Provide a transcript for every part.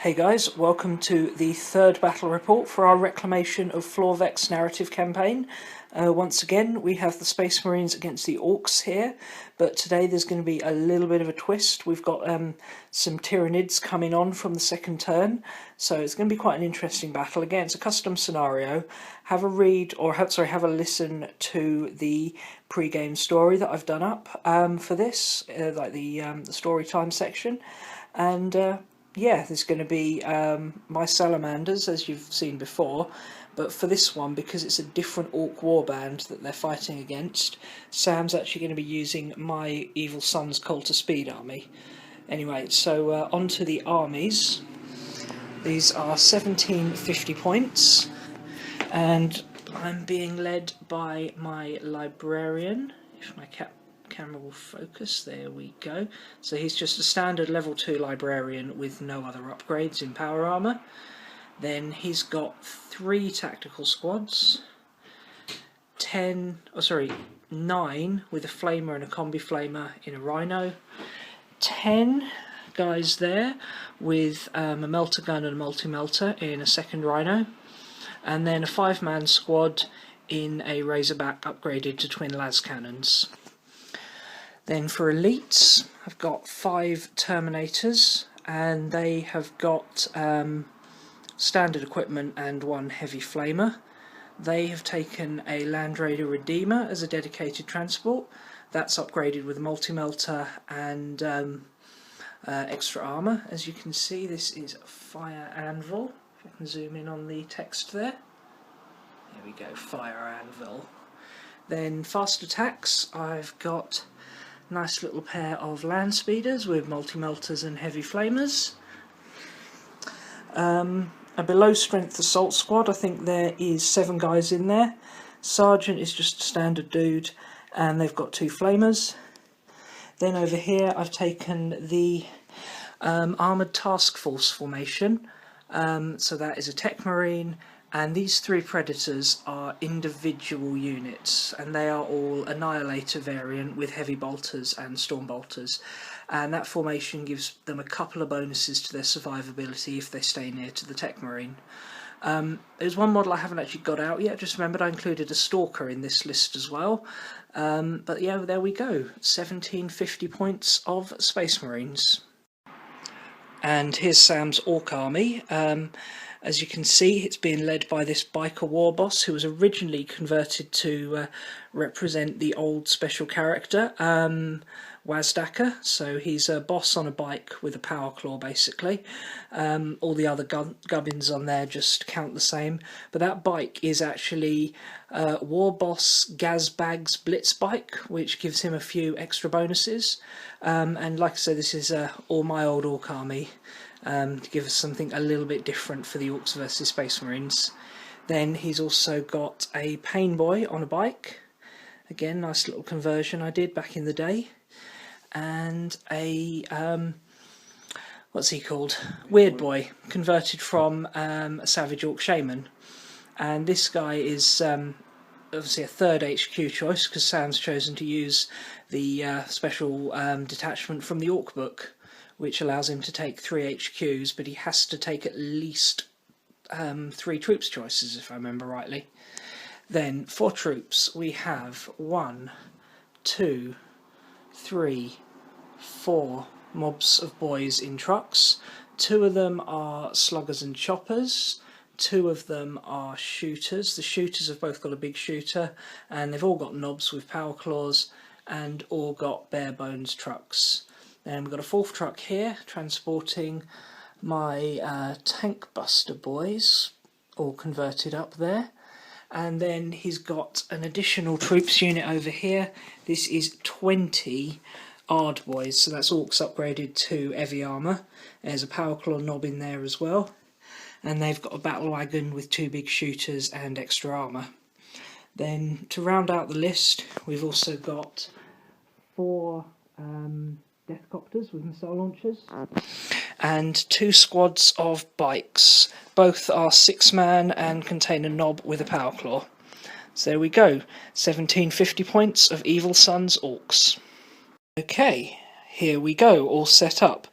Hey guys, welcome to the third battle report for our Reclamation of Florvex narrative campaign. Once again, we have the Space Marines against the Orks here, but today there's going to be a little bit of a twist. We've got some Tyranids coming on from the second turn, so it's going to be quite an interesting battle. Again, it's a custom scenario. Have a read, or have a listen to the pre-game story that I've done up for this, like the story time section, and yeah, there's going to be my salamanders, as you've seen before, but for this one, because it's a different Ork warband that they're fighting against, Sam's actually going to be using my Evil Sun's Call to Speed army. Anyway, so on to the armies. These are 1750 points, and I'm being led by my librarian, if my camera will focus. There we go. So he's just a standard level 2 librarian with no other upgrades in power armor. Then he's got 3 tactical squads, 9 with a flamer and a combi flamer in a rhino, 10 guys there with a melter gun and a multi-melter in a second rhino, and then a 5-man squad in a razorback upgraded to twin las cannons. Then for elites, I've got 5 Terminators, and they have got standard equipment and 1 heavy flamer. They have taken a Land Raider Redeemer as a dedicated transport. That's upgraded with a multi-melter and extra armour. As you can see, this is Fire Anvil. If I can zoom in on the text there. There we go, Fire Anvil. Then fast attacks, I've got nice little pair of land speeders with multi-melters and heavy flamers. A below strength assault squad, I think there is 7 guys in there. Sergeant is just a standard dude, and they've got 2 flamers. Then over here I've taken the armoured task force formation, so that is a tech marine, and these 3 predators are individual units, and they are all Annihilator variant with heavy bolters and storm bolters, and that formation gives them a couple of bonuses to their survivability if they stay near to the tech marine. There's one model I haven't actually got out yet. Just remembered I included a stalker in this list as well, but yeah, there we go, 1750 points of Space Marines. And here's Sam's Ork army. As you can see, it's being led by this biker war boss who was originally converted to represent the old special character, Wazdaka. So he's a boss on a bike with a power claw, basically. All the other gubbins on there just count the same. But that bike is actually War Boss Gazbag's Blitz bike, which gives him a few extra bonuses. And like I said, this is all my old Ork army. To give us something a little bit different for the Orks versus Space Marines. Then he's also got a Pain Boy on a bike. Again, nice little conversion I did back in the day. And a, what's he called? Weird Boy, converted from a Savage Ork Shaman. And this guy is obviously a 3rd HQ choice, because Sam's chosen to use the special detachment from the Ork book, which allows him to take 3 HQs, but he has to take at least 3 troops choices, if I remember rightly. Then for troops we have 1, 2, 3, 4 mobs of boys in trucks. 2 of them are sluggers and choppers. 2 of them are shooters. The shooters have both got a big shooter, and they've all got knobs with power claws, and all got bare bones trucks. Then we've got a 4th truck here, transporting my tank buster boys, all converted up there. And then he's got an additional troops unit over here. This is 20 Ard boys, so that's Orks upgraded to heavy armour. There's a power claw knob in there as well. And they've got a battle wagon with 2 big shooters and extra armour. Then to round out the list, we've also got 4 Deathcopters with missile launchers, and 2 squads of bikes. Both are 6-man and contain a knob with a power claw. So there we go, 1750 points of Evil Sun's Orks. Okay, here we go, all set up.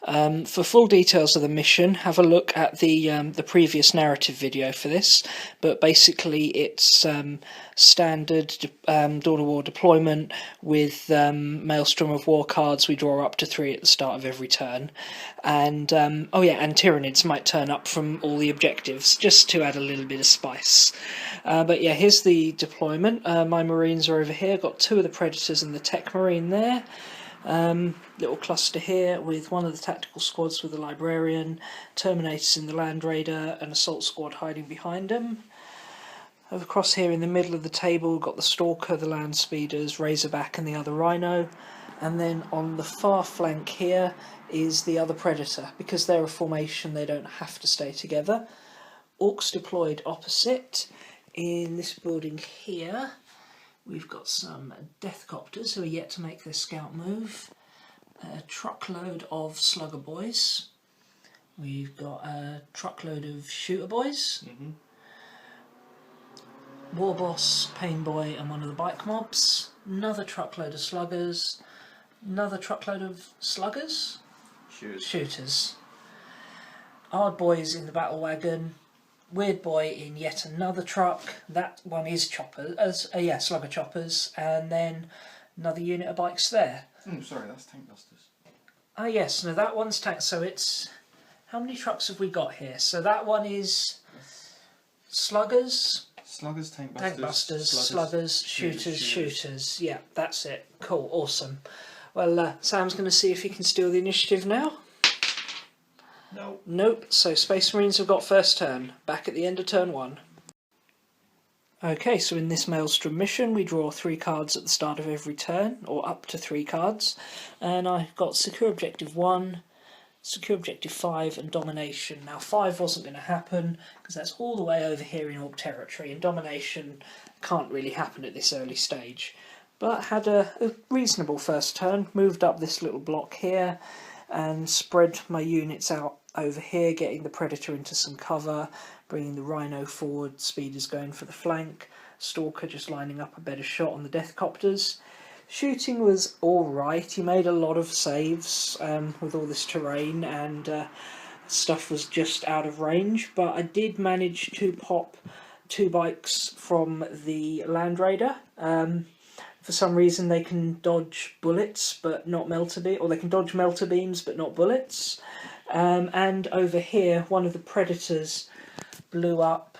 For full details of the mission, have a look at the previous narrative video for this. But basically, it's standard Dawn of War deployment with Maelstrom of War cards. We draw up to 3 at the start of every turn, and oh yeah, and Tyranids might turn up from all the objectives just to add a little bit of spice. But yeah, here's the deployment. My Marines are over here. Got 2 of the Predators and the Tech Marine there. Little cluster here with one of the tactical squads with the Librarian, Terminators in the Land Raider, and Assault Squad hiding behind them. Over across here in the middle of the table, we've got the Stalker, the Land Speeders, Razorback and the other Rhino. And then on the far flank here is the other Predator. Because they're a formation, they don't have to stay together. Orks deployed opposite. In this building here, we've got some Deathcopters who are yet to make their scout move. A truckload of Slugger Boys. We've got a truckload of Shooter Boys. Warboss, Pain Boy and one of the Bike Mobs. Another truckload of Sluggers. Another truckload of Sluggers? Shooters. Hard Boys in the Battle Wagon. Weird Boy in yet another truck. That one is choppers. Yeah, Slugger Choppers. And then another unit of bikes there. Sorry, that's Tank Busters. Ah yes, no, that one's tank. So it's... How many trucks have we got here? So that one is... Sluggers... Sluggers, Tank Busters, Sluggers, Shooters. Yeah, that's it. Cool, awesome. Well, Sam's going to see if he can steal the initiative now. No. Nope, so Space Marines have got first turn. Back at the end of turn 1. Okay, so in this Maelstrom mission we draw 3 cards at the start of every turn, or up to 3 cards. And I've got Secure Objective 1, Secure Objective 5 and Domination. Now 5 wasn't going to happen because that's all the way over here in Orc territory, and Domination can't really happen at this early stage. But had a reasonable first turn, moved up this little block here and spread my units out over here, getting the Predator into some cover, bringing the Rhino forward, Speeders going for the flank, Stalker just lining up a better shot on the Deathcopters. Shooting was alright, he made a lot of saves with all this terrain, and stuff was just out of range, but I did manage to pop 2 bikes from the Land Raider. For some reason they can dodge bullets but not melter beams, or they can dodge melter beams but not bullets. And over here one of the Predators blew up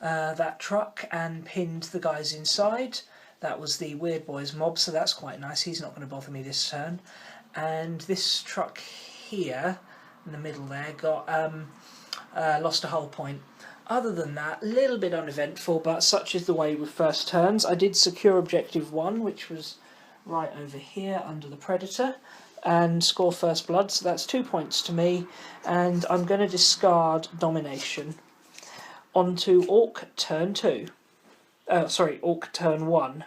that truck and pinned the guys inside. That was the Weird Boys mob, so that's quite nice. He's not going to bother me this turn. And this truck here, in the middle there, got lost a hull point. Other than that, a little bit uneventful, but such is the way with first turns. I did secure Objective 1, which was right over here under the Predator, and score first blood, so that's 2 points to me. And I'm going to discard Domination. On to Orc turn 2. Orc turn 1.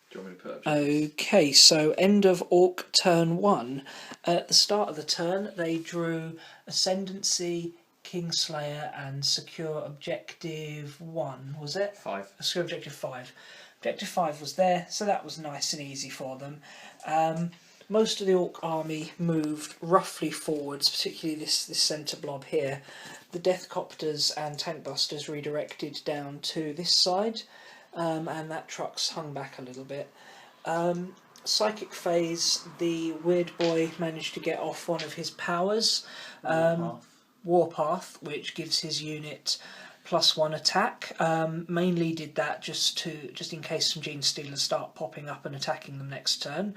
Do you want me to put up? Okay, so end of Orc turn 1. At the start of the turn, they drew Ascendancy, Kingslayer, and Secure Objective 1, was it? 5. Secure Objective 5. Objective 5 was there, so that was nice and easy for them. Most of the Orc army moved roughly forwards, particularly this centre blob here. The Deathcopters and Tank Busters redirected down to this side, and that truck's hung back a little bit. Psychic phase, the Weird Boy managed to get off one of his powers, Warpath, which gives his unit +1 attack. Mainly did that just in case some Gene Stealers start popping up and attacking them next turn.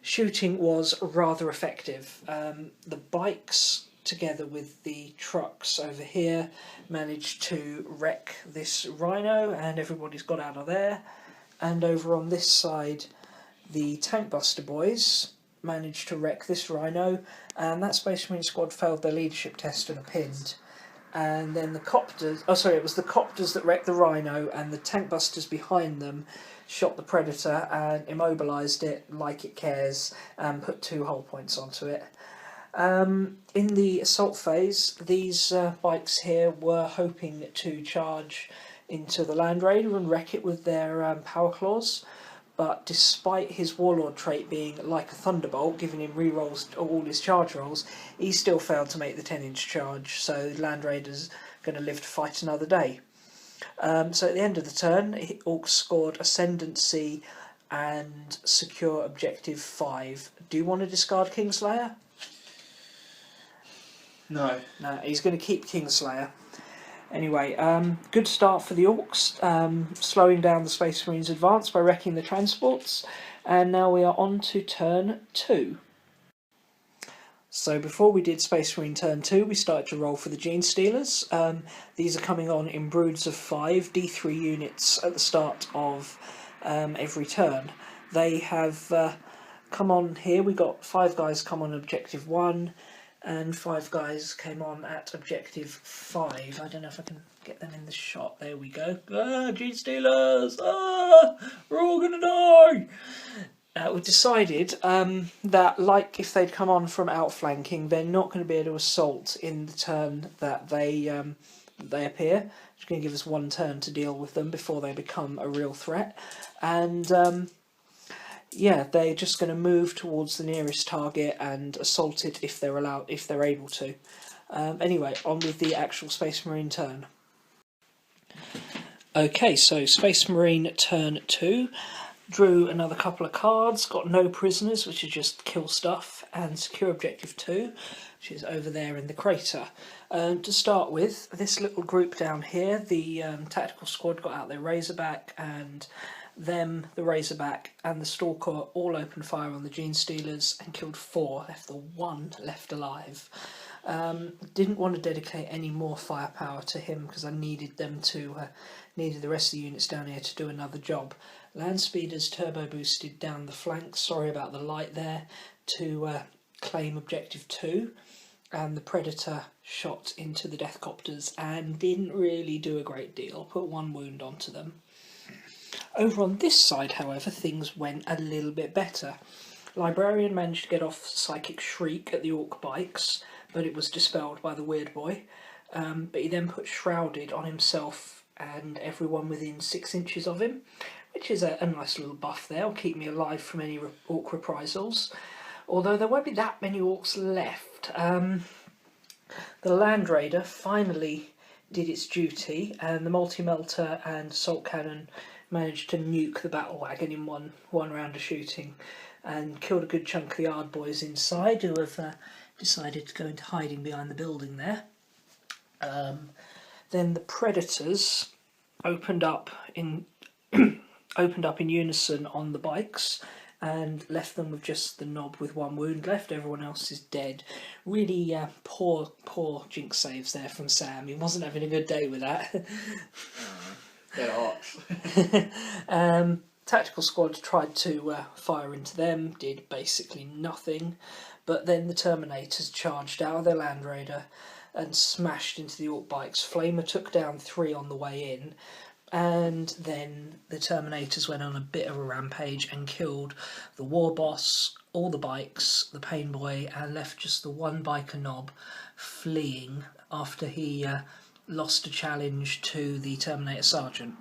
Shooting was rather effective. The bikes, together with the trucks over here, managed to wreck this Rhino, and everybody's got out of there. And over on this side, the Tank Buster boys managed to wreck this Rhino, and that Space Marine squad failed their leadership test and are pinned. And then the Copters, it was the Copters that wrecked the Rhino, and the Tank Busters behind them shot the Predator and immobilised it like it cares, and put 2 hull points onto it. In the assault phase, these bikes here were hoping to charge into the Land Raider and wreck it with their power claws, but despite his Warlord trait being like a Thunderbolt, giving him rerolls to all his charge rolls, he still failed to make the 10-inch charge, so Land Raider's going to live to fight another day. So at the end of the turn, Orcs scored Ascendancy and secure objective 5. Do you want to discard Kingslayer? No. No, he's going to keep Kingslayer. Anyway, good start for the Orcs, slowing down the Space Marines' advance by wrecking the transports, and now we are on to turn 2. So before we did Space Marine turn 2, we started to roll for the Gene Stealers. These are coming on in broods of 5, D3 units at the start of every turn. They have come on here. We got 5 guys come on objective 1, and 5 guys came on at objective 5. I don't know if I can get them in the shot. There we go. Ah, Gene Stealers! Ah, we're all gonna die! We decided that, like if they'd come on from outflanking, they're not going to be able to assault in the turn that they appear. It's going to give us 1 turn to deal with them before they become a real threat. And yeah, they're just going to move towards the nearest target and assault it if they're able to. Anyway, on with the actual Space Marine turn. Okay, so Space Marine turn 2. Drew another couple of cards, got no prisoners, which is just kill stuff, and secure objective 2, which is over there in the crater. To start with, this little group down here, the tactical squad got out their Razorback, and them, the Razorback and the Stalker all opened fire on the Gene Stealers and killed 4, left the 1 left alive. Didn't want to dedicate any more firepower to him because I needed them to needed the rest of the units down here to do another job. Land Speeders turbo boosted down the flank, sorry about the light there, to claim objective 2, and the Predator shot into the Deathcopters and didn't really do a great deal, put 1 wound onto them. Over on this side, however, things went a little bit better. Librarian managed to get off Psychic Shriek at the Orc bikes, but it was dispelled by the Weird Boy. But he then put Shrouded on himself and everyone within 6 inches of him, which is a nice little buff there. Will keep me alive from any Orc reprisals. Although there won't be that many Orcs left. The Land Raider finally did its duty, and the Multi-Melter and Assault Cannon managed to nuke the battle wagon in one round of shooting, and killed a good chunk of the Ard boys inside, who have decided to go into hiding behind the building there. Then the Predators opened up in unison on the bikes and left them with just the knob with 1 wound left. Everyone else is dead. Really poor jinx saves there from Sam. He wasn't having a good day with that. They're Orks. Tactical squad tried to fire into them, did basically nothing, but then the Terminators charged out of their Land Raider and smashed into the Orc bikes. Flamer took down 3 on the way in, and then the Terminators went on a bit of a rampage and killed the War Boss, all the bikes, the Pain Boy, and left just the 1 biker knob fleeing after he lost a challenge to the Terminator Sergeant.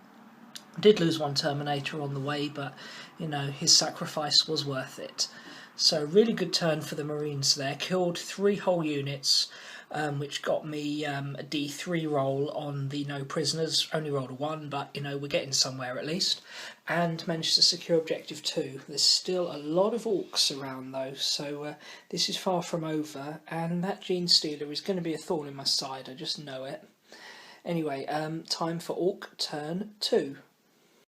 Did lose 1 Terminator on the way, but you know, his sacrifice was worth it. So really good turn for the Marines there. Killed 3 whole units, which got me a D3 roll on the no prisoners. Only rolled a 1, but you know, we're getting somewhere at least. And managed to secure objective 2. There's still a lot of Orcs around though, so this is far from over, and that Gene Stealer is going to be a thorn in my side, I just know it. Anyway, time for Orc turn 2.